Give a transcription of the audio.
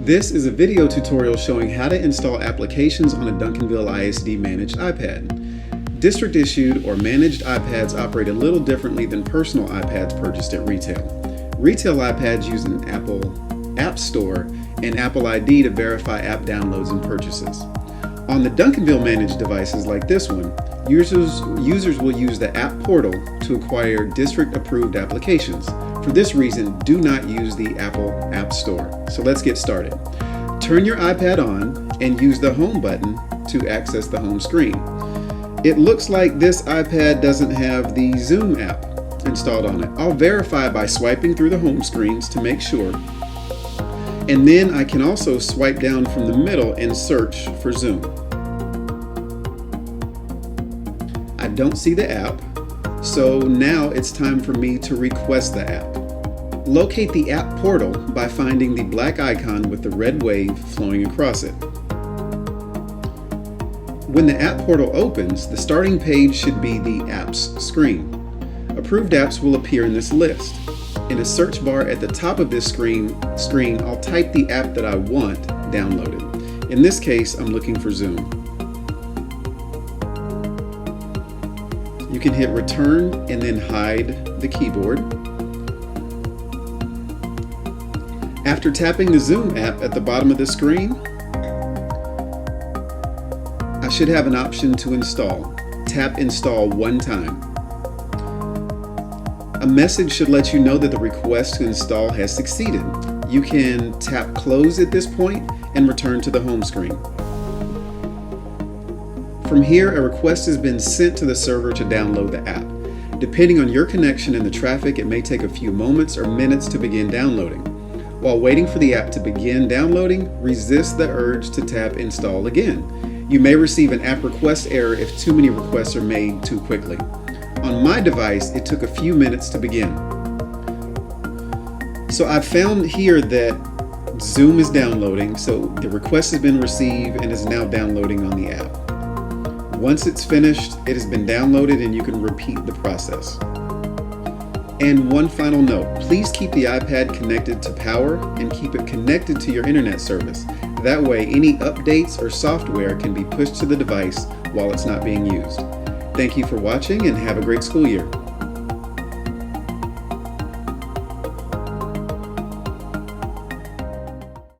This is a video tutorial showing how to install applications on a Duncanville ISD managed iPad. District issued or managed iPads operate a little differently than personal iPads purchased at retail. Retail iPads use an Apple App Store and Apple ID to verify app downloads and purchases. On the Duncanville managed devices like this one, users will use the app portal to acquire district-approved applications. For this reason, do not use the Apple App Store. So let's get started. Turn your iPad on and use the home button to access the home screen. It looks like this iPad doesn't have the Zoom app installed on it. I'll verify by swiping through the home screens to make sure. And then I can also swipe down from the middle and search for Zoom. I don't see the app, so now it's time for me to request the app. Locate the app portal by finding the black icon with the red wave flowing across it. When the app portal opens, the starting page should be the apps screen. Approved apps will appear in this list. In a search bar at the top of this screen, I'll type the app that I want downloaded. In this case, I'm looking for Zoom. You can hit return and then hide the keyboard. After tapping the Zoom app at the bottom of the screen, I should have an option to install. Tap install one time. A message should let you know that the request to install has succeeded. You can tap close at this point and return to the home screen. From here, a request has been sent to the server to download the app. Depending on your connection and the traffic, it may take a few moments or minutes to begin downloading. While waiting for the app to begin downloading, resist the urge to tap install again. You may receive an app request error if too many requests are made too quickly. On my device, it took a few minutes to begin. So I've found here that Zoom is downloading, so the request has been received and is now downloading on the app. Once it's finished, it has been downloaded and you can repeat the process. And one final note, please keep the iPad connected to power and keep it connected to your internet service. That way, any updates or software can be pushed to the device while it's not being used. Thank you for watching and have a great school year.